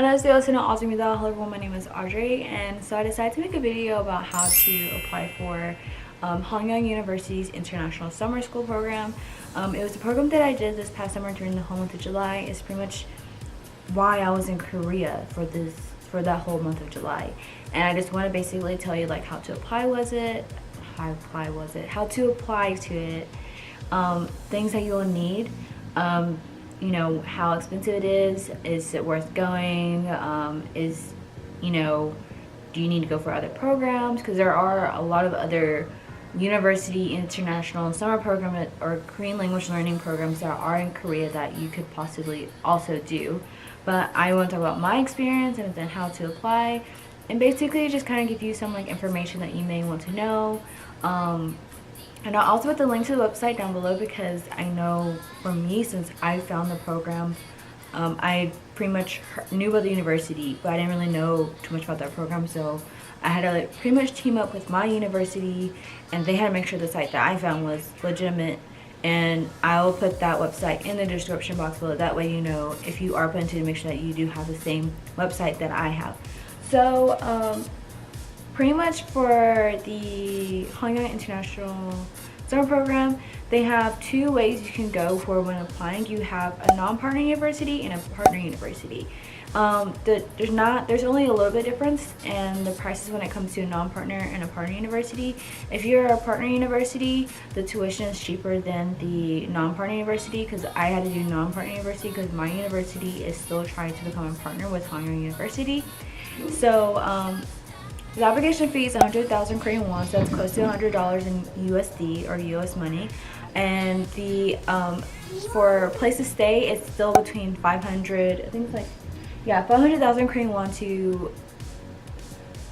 안녕하세요. 저는 Audrae입니다. Hello everyone, my name is Audrey, and so I decided to make a video about how to apply for Hanyang University's International Summer School Program. It was a program that I did this past summer during the whole month of July. It's pretty much why I was in Korea for that whole month of July. And I just want to basically tell you like how to apply to it, things that you'll need, you know, how expensive it is it worth going, do you need to go for other programs, because there are a lot of other university, international, and summer program or Korean language learning programs that are in Korea that you could possibly also do. But I want to talk about my experience and then how to apply, and basically just kind of give you some like information that you may want to know. And I'll also put the link to the website down below, because I know for me, since I found the program, I pretty much knew about the university, but I didn't really know too much about that program, so I had to like pretty much team up with my university, and they had to make sure the site that I found was legitimate. And I'll put that website in the description box below. That way, you know, if you are planning to, make sure that you do have the same website that I have. So pretty much for the Hanyang International Summer Program, they have two ways you can go for when applying. You have a non-partner university and a partner university. There's only a little bit difference in the prices when it comes to a non-partner and a partner university. If you're a partner university, the tuition is cheaper than the non-partner university, because I had to do non-partner university because my university is still trying to become a partner with Hanyang University. So the application fee is 100,000 Korean won, so that's close to $100 in USD or US money. And the for place to stay, it's still between 500, I think it's like, yeah, 500,000 Korean won to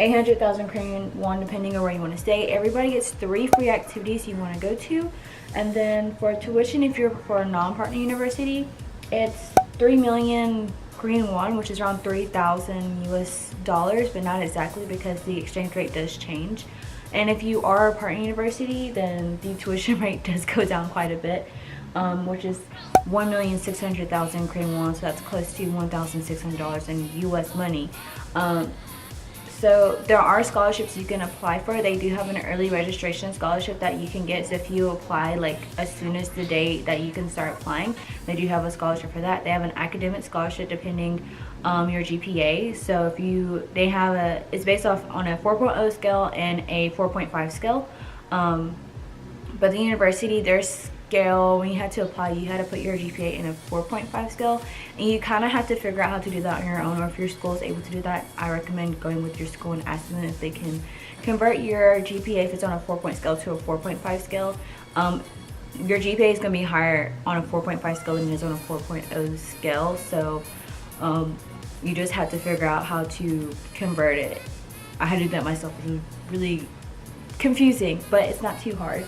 800,000 Korean won, depending on where you want to stay. Everybody gets 3 free activities you want to go to. And then for tuition, if you're for a non-partner university, it's 3 million Korean won, which is around 3,000 US dollars, but not exactly, because the exchange rate does change. And if you are a partner university, then the tuition rate does go down quite a bit, which is 1,600,000 Korean won, so that's close to $1,600 in US money. So there are scholarships you can apply for. They do have an early registration scholarship that you can get. So if you apply like as soon as the date that you can start applying, they do have a scholarship for that. They have an academic scholarship depending your GPA. So it's based off on a 4.0 scale and a 4.5 scale. But the university, their scale, when you had to apply, you had to put your GPA in a 4.5 scale, and you kind of have to figure out how to do that on your own, or if your school is able to do that, I recommend going with your school and asking them if they can convert your GPA, if it's on a 4 scale, to a 4.5 scale. Your GPA is going to be higher on a 4.5 scale than it is on a 4.0 scale, so you just have to figure out how to convert it. I had to do that myself. It was really confusing, but it's not too hard.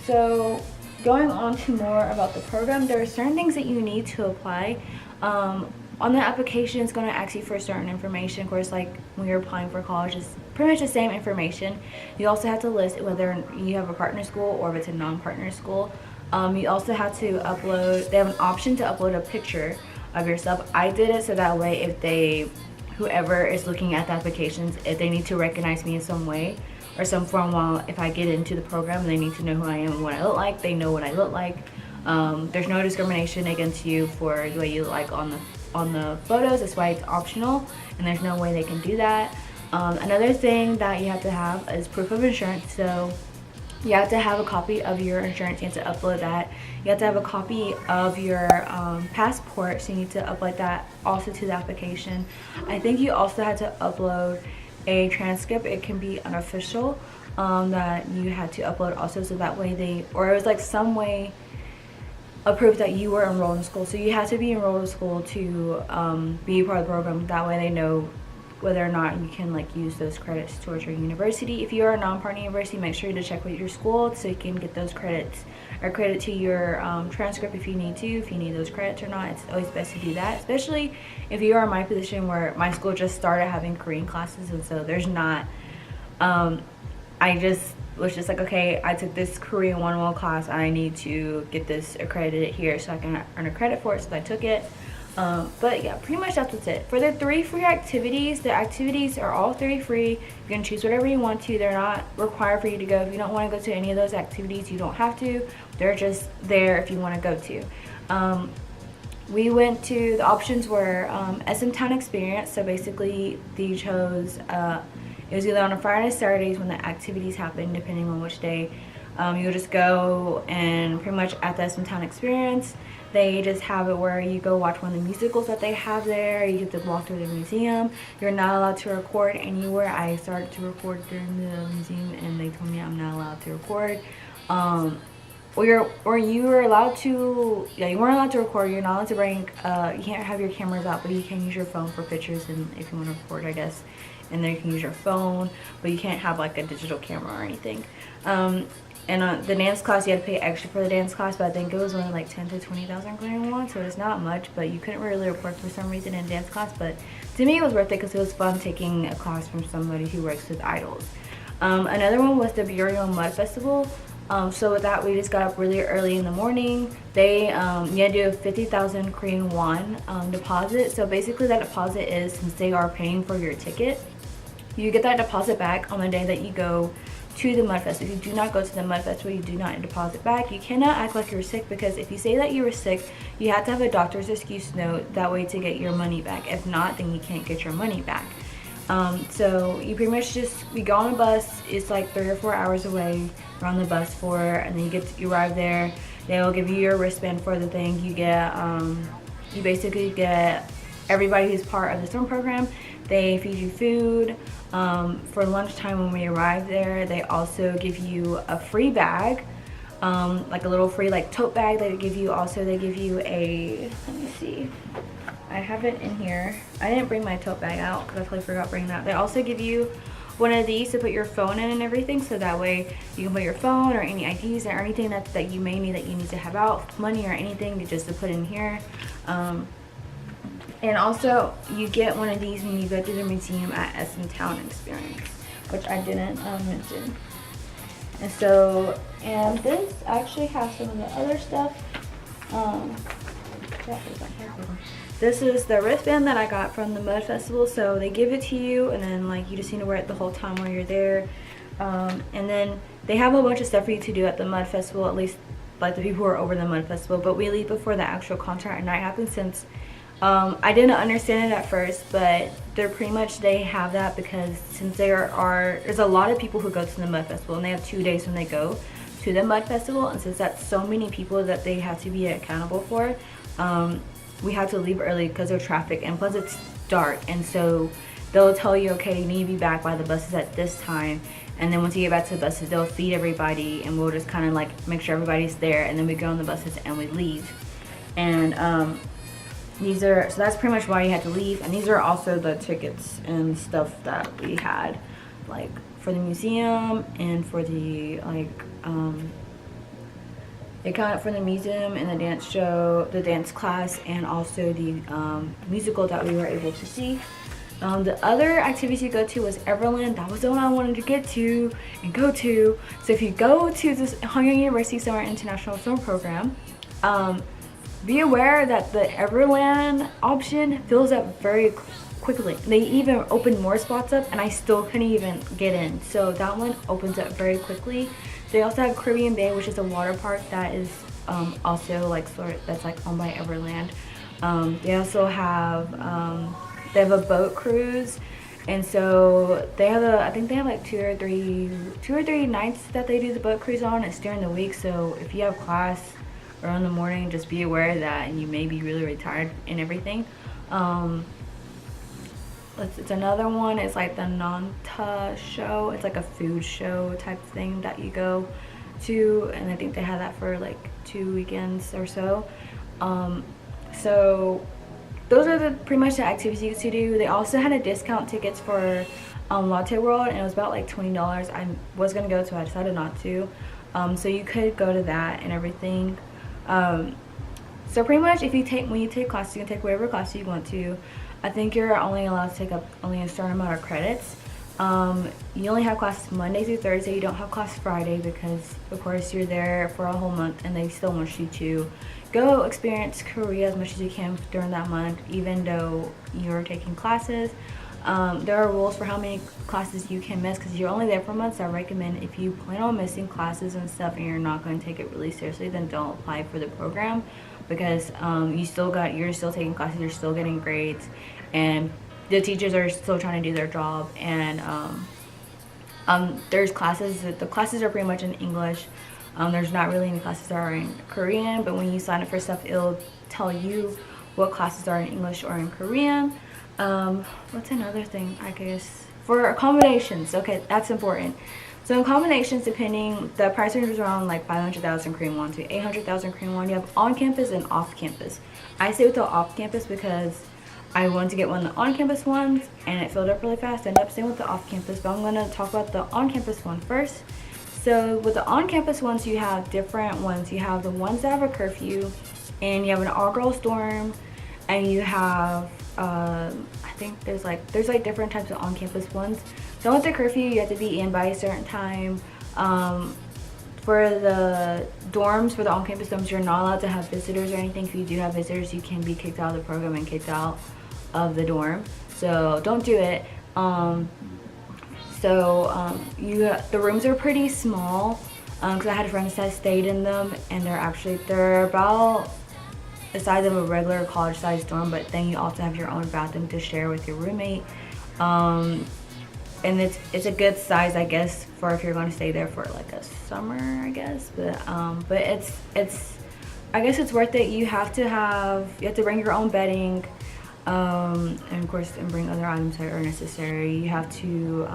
So going on to more about the program, there are certain things that you need to apply. On the application, it's going to ask you for certain information. Of course, like when you're applying for college, it's pretty much the same information. You also have to list whether you have a partner school or if it's a non-partner school. You also have to upload, they have an option to upload a picture of yourself. I did it so that way if whoever is looking at the applications, if they need to recognize me in some way or some form, while if I get into the program, they need to know who I am and what I look like. They know what I look like. There's no discrimination against you for the way you look like on the photos. That's why it's optional, and there's no way they can do that. Another thing that you have to have is proof of insurance. So you have to have a copy of your insurance. You have to upload that. You have to have a copy of your passport, so you need to upload that also to the application. I think you also had to upload a transcript. It can be unofficial, that you had to upload also, so that way it was like some way of proof that you were enrolled in school. So you have to be enrolled in school to be part of the program. That way they know whether or not you can like use those credits towards your university. If you are a non-partner university, make sure to check with your school so you can get those credits or credit to your transcript if you need those credits or not. It's always best to do that, especially if you are in my position where my school just started having Korean classes, and so there's not I just was just like, okay, I took this Korean 101 class, I need to get this accredited here so I can earn a credit for it, so I took it. But yeah, pretty much that's what's it. For the 3 free activities, the activities are all 3 free. You can choose whatever you want to. They're not required for you to go. If you don't want to go to any of those activities, you don't have to. They're just there if you want to go to. We went to, the options were SM Town Experience. So basically, they chose, it was either on a Friday or Saturdays when the activities happen, depending on which day. You'll just go, and pretty much at the SM Town Experience, they just have it where you go watch one of the musicals that they have there. You get to walk through the museum. You're not allowed to record anywhere. I started to record during the museum, and they told me I'm not allowed to record. Or you were allowed to, yeah, you weren't allowed to record. You're not allowed to bring, you can't have your cameras out, but you can use your phone for pictures, and if you want to record, I guess. And then you can use your phone, but you can't have like a digital camera or anything. And the dance class, you had to pay extra for the dance class, but I think it was only like 10 to 20,000 Korean won, so it's not much, but you couldn't really record for some reason in dance class. But to me, it was worth it because it was fun taking a class from somebody who works with idols. Another one was the Burial Mud Festival. So with that, we just got up really early in the morning. They, you had to do a 50,000 Korean won deposit. So basically that deposit is, since they are paying for your ticket, you get that deposit back on the day that you go to the Mud Festival. If you do not go to the Mud Festival, you do not deposit back. You cannot act like you're sick, because if you say that you were sick, you have to have a doctor's excuse note that way to get your money back. If not, then you can't get your money back. So you pretty much just, we go on a bus. It's like 3 or 4 hours away. We're on the bus for, and then you arrive there. They will give you your wristband for the thing. You get, you basically get everybody who's part of the swim program. They feed you food. For lunchtime when we arrive there, they also give you a free bag, like a little free like tote bag. They give you also, they give you a, let me see, I have it in here. I didn't bring my tote bag out because I totally forgot bringing that. They also give you one of these to put your phone in and everything, so that way you can put your phone or any IDs or anything that you may need, that you need to have out, money or anything, just to put in here. And also, you get one of these when you go to the museum at SM Town Experience, which I didn't mention. And so, and this actually has some of the other stuff. This is the wristband that I got from the Mud Festival. So they give it to you, and then like you just need to wear it the whole time while you're there. And then they have a bunch of stuff for you to do at the Mud Festival, at least like the people who are over the Mud Festival. But we leave before the actual concert at night happens, since I didn't understand it at first, but they're pretty much, they have that because since there's a lot of people who go to the Mud Festival, and they have 2 days when they go to the Mud Festival, and since that's so many people that they have to be accountable for, we have to leave early because of traffic, and plus it's dark, and so they'll tell you, okay, you need to be back by the buses at this time, and then once you get back to the buses, they'll feed everybody, and we'll just kind of like make sure everybody's there, and then we go on the buses and we leave. And these are, so that's pretty much why you had to leave. And these are also the tickets and stuff that we had, like for the museum and for the like they got it for the museum and the dance show, the dance class, and also the musical that we were able to see. The other activity to go to was Everland. That was the one I wanted to get to and go to. So if you go to this Hanyang University Summer International Film Program, be aware that the Everland option fills up very quickly. They even opened more spots up, and I still couldn't even get in. So that one opens up very quickly. They also have Caribbean Bay, which is a water park that is also like that's like owned by Everland. They also have they have a boat cruise, and so they have I think they have like two or three nights that they do the boat cruise on. It's during the week, so if you have class or in the morning, just be aware of that, and you may be really tired and everything. It's another one. It's like the Nanta show. It's like a food show type thing that you go to, and I think they had that for like 2 weekends or so. So those are pretty much the activities to do. They also had a discount tickets for Latte World, and it was about like $20. I was gonna go to, I decided not to. So you could go to that and everything. So pretty much when you take classes, you can take whatever class you want to. I think you're only allowed to take up only a certain amount of credits. You only have classes Monday through Thursday. You don't have class Friday because, of course, you're there for a whole month and they still want you to go experience Korea as much as you can during that month, even though you're taking classes. There are rules for how many classes you can miss because you're only there for months. So I recommend if you plan on missing classes and stuff and you're not going to take it really seriously, then don't apply for the program because you're still taking classes, you're still getting grades, and the teachers are still trying to do their job. And there's classes. The classes are pretty much in English. There's not really any classes that are in Korean, but when you sign up for stuff, it'll tell you what classes are in English or in Korean. What's another thing, I guess? For accommodations, okay, that's important. So in accommodations, the price range is around like 500,000 Korean won to 800,000 Korean won. You have on-campus and off-campus. I stay with the off-campus because I wanted to get one of the on-campus ones and it filled up really fast. I ended up staying with the off-campus, but I'm going to talk about the on-campus one first. So with the on-campus ones, you have different ones. You have the ones that have a curfew, and you have an all-girls dorm, and you have I think there's different types of on-campus ones. So with the curfew, you have to be in by a certain time. For the dorms, for the on-campus dorms, you're not allowed to have visitors or anything. If you do have visitors, you can be kicked out of the program and kicked out of the dorm. So don't do it. The rooms are pretty small because I had friends that stayed in them, and they're about the size of a regular college-sized dorm, but then you also have your own bathroom to share with your roommate. And it's a good size, I guess, for if you're going to stay there for like a summer, I guess. But it's I guess it's worth it. You have to bring your own bedding. And of course, and bring other items that are necessary. You have to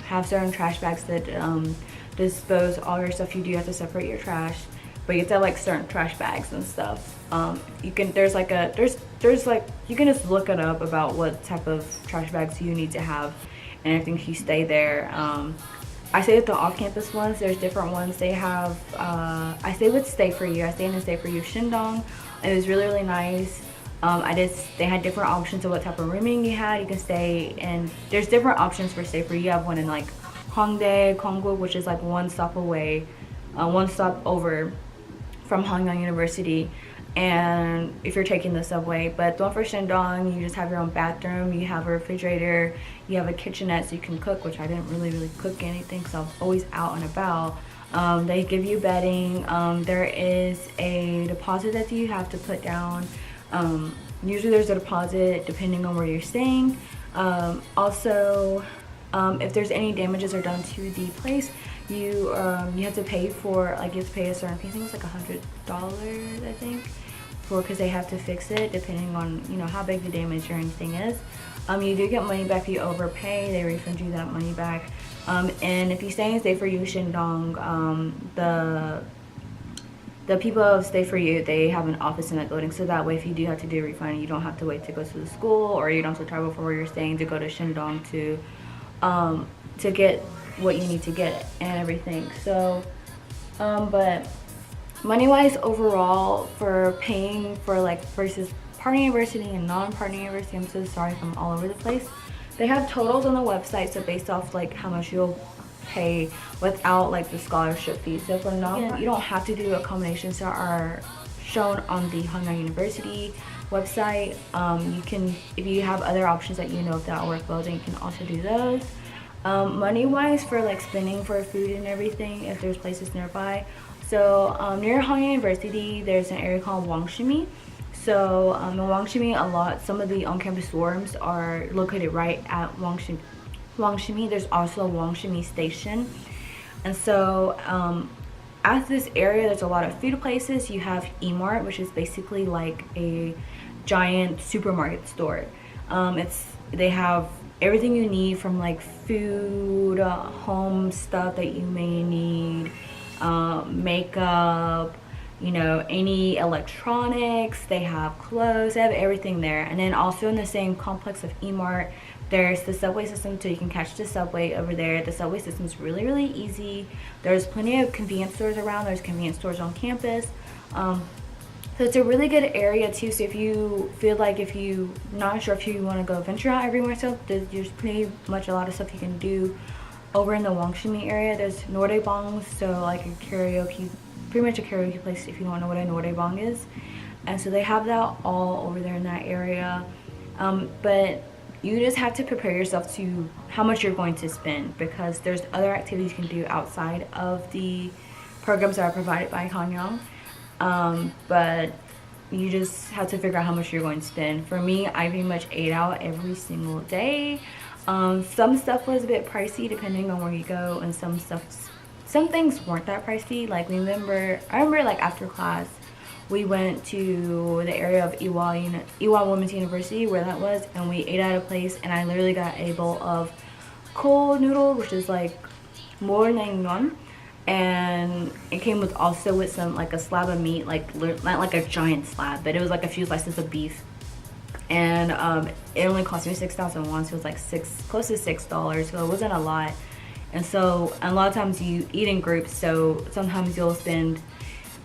have certain trash bags that dispose all your stuff. You do have to separate your trash, but you have to have like certain trash bags and stuff. You can just look it up about what type of trash bags you need to have and everything if you stay there. I stay with the off-campus ones. There's different ones. They have I stay with Stay For You. I stay in the Stay For You Shindong. It was really, really nice. They had different options of what type of rooming you had. You can stay in, there's different options for Stay For You. You have one in like Hongdae, Kongguk, which is like one stop over from Hanyang University. And if you're taking the subway, but the one for Shindong, you just have your own bathroom, you have a refrigerator, you have a kitchenette so you can cook, which I didn't really cook anything, so I was always out and about. They give you bedding. There is a deposit that you have to put down. Usually there's a deposit depending on where you're staying. Also, if there's any damages are done to the place, you have to pay for, like, you have to pay a certain fee. I think it's like $100, I think, because they have to fix it depending on, you know, how big the damage or anything is. You do get money back if you overpay. They refund you that money back. And if you stay in Stay For You Shindong, the people of Stay For You, they have an office in that building, so that way if you do have to do a refund, you don't have to wait to go to the school, or you don't have to travel from where you're staying to go to Shindong to get what you need to get and everything. So but money-wise, overall, for paying for like versus partner university and non-partner university, I'm so sorry if I'm all over the place. They have totals on the website, so based off like how much you'll pay without like the scholarship fee. So for non, you don't have to do accommodations that are shown on the Hanyang University website. You can, if you have other options that you know if that work well, then you can also do those. Money wise, for like spending for food and everything, if there's places nearby. So near Hanyang University, there's an area called Wangshimi. So in Wangshimi, some of the on-campus dorms are located right at Wangshimi. There's also a Wangshimi station. And so at this area, there's a lot of food places. You have E-Mart, which is basically like a giant supermarket store. They have everything you need from like food, home stuff that you may need, makeup, you know, any electronics. They have clothes, they have everything there. And then also in the same complex of E-Mart, there's the subway system, so you can catch the subway over there. The subway system is really, really easy. There's plenty of convenience stores around. There's convenience stores on campus. So it's a really good area too. So if you feel like if you not sure if you want to go venture out everywhere stuff, there's pretty much a lot of stuff you can do over in the Wangshimi area. There's noraebangs, so like a karaoke, pretty much a karaoke place if you don't know what a noraebang is. And so they have that all over there in that area. But you just have to prepare yourself to how much you're going to spend, because there's other activities you can do outside of the programs that are provided by Hanyang. But you just have to figure out how much you're going to spend. For me, I pretty much ate out every single day. Some stuff was a bit pricey depending on where you go, and some things weren't that pricey. Like I remember like after class, we went to the area of Iwa Women's University where that was, and we ate at a place, and I literally got a bowl of cold noodle, which is like mornaengnon, and it came with also with some like a slab of meat, like not like a giant slab, but it was like a few slices of beef. And it only cost me 6,000 won, so it was like close to $6, so it wasn't a lot. And so a lot of times you eat in groups, so sometimes you'll spend,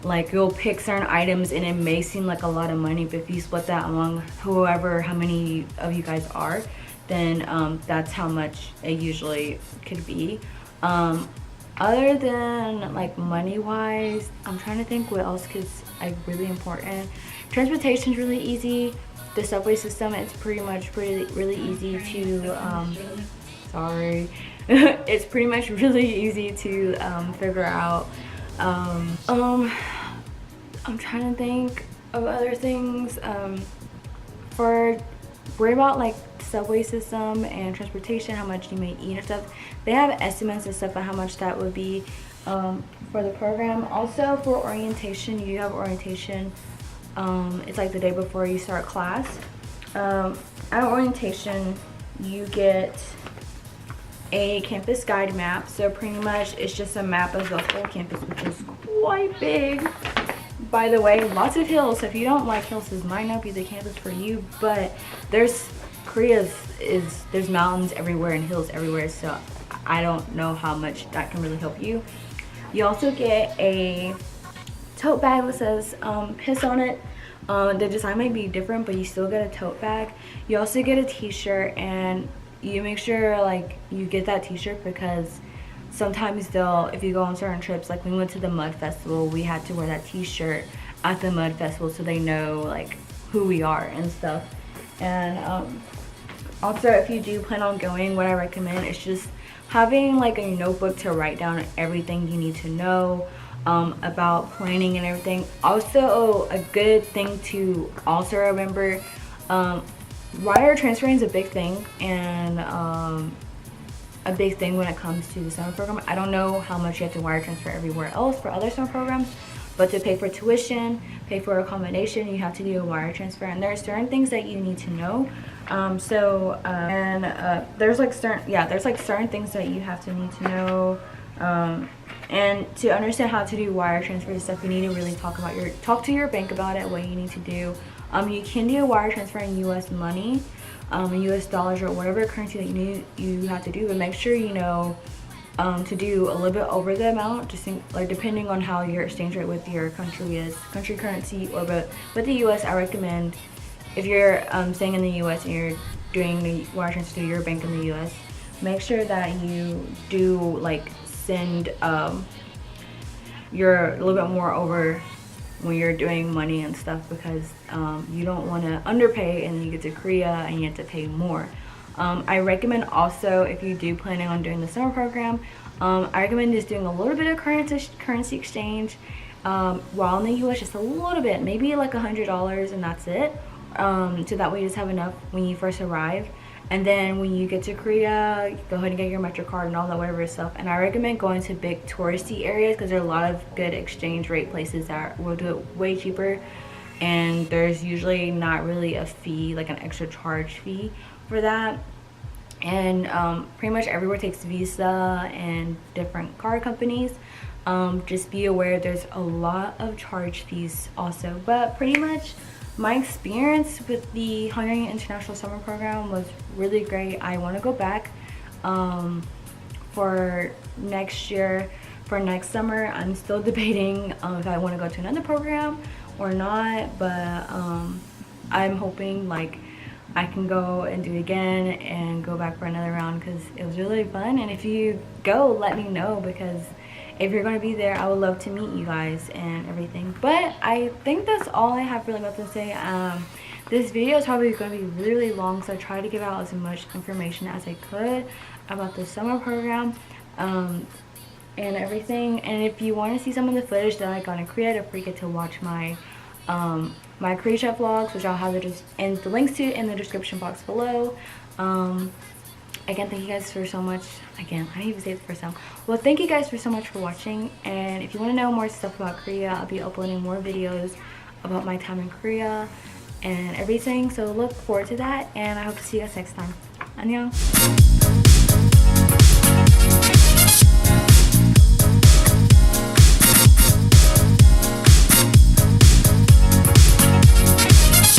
like you'll pick certain items and it may seem like a lot of money, but if you split that among how many of you guys are, then that's how much it usually could be. Other than like money wise, I'm trying to think what else is like really important. Transportation is really easy. The subway system is pretty much really easy to sorry it's pretty much really easy to figure out. I'm trying to think of other things. For worry about like subway system and transportation, how much you may eat and stuff, they have estimates and stuff on how much that would be for the program. Also for orientation, you have orientation, it's like the day before you start class. At orientation you get a campus guide map, so pretty much it's just a map of the whole campus, which is quite big. By the way, lots of hills, so if you don't like hills, this might not be the campus for you, but there's mountains everywhere and hills everywhere, so I don't know how much that can really help you. You also get a tote bag that says piss on it. The design might be different, but you still get a tote bag. You also get a t-shirt, and you make sure like you get that t-shirt because sometimes if you go on certain trips, like we went to the mud festival, we had to wear that t-shirt at the mud festival so they know like who we are and stuff. And also if you do plan on going, what I recommend is just having like a notebook to write down everything you need to know about planning and everything. Also a good thing to also remember, wire transferring is a big thing, and a big thing when it comes to the summer program. I don't know how much you have to wire transfer everywhere else for other summer programs, but to pay for tuition, pay for accommodation, you have to do a wire transfer, and there are certain things that you need to know. There's like certain things that you have to need to know. And to understand how to do wire transfer and stuff, you need to really talk to your bank about it, what you need to do. You can do a wire transfer in US money, in US dollars or whatever currency that you have to do, but make sure you know to do a little bit over the amount, just like depending on how your exchange rate with your country is, country currency. But with the US, I recommend if you're staying in the US and you're doing the wire transfer to your bank in the US, make sure that you do like send you're a little bit more over when you're doing money and stuff, because you don't want to underpay and you get to Korea and you have to pay more. I recommend also, if you do planning on doing the summer program, I recommend just doing a little bit of currency exchange while in the US, just a little bit, maybe like $100, and that's it. So that way you just have enough when you first arrive. And then when you get to Korea, go ahead and get your Metro card and all that whatever stuff. And I recommend going to big touristy areas because there are a lot of good exchange rate places that will do it way cheaper. And there's usually not really a fee, like an extra charge fee for that. And pretty much everywhere takes Visa and different card companies. Just be aware there's a lot of charge fees also. But pretty much my experience with the Hanyang International Summer Program was really great. I want to go back for next year, for next summer. I'm still debating if I want to go to another program or not, but I'm hoping like I can go and do it again and go back for another round because it was really fun. And if you go, let me know, because if you're going to be there, I would love to meet you guys and everything. But I think that's all I have really left to say. This video is probably going to be really long, so I tried to give out as much information as I could about the summer program and everything. And if you want to see some of the footage that I got in Korea, don't forget to watch my my Korea trip vlogs, which I'll have the links to in the description box below. Again, thank you guys for so much. Again, I didn't even say it the first time. Well, thank you guys for so much for watching. And if you want to know more stuff about Korea, I'll be uploading more videos about my time in Korea and everything. So look forward to that, and I hope to see you guys next time. Hanyang.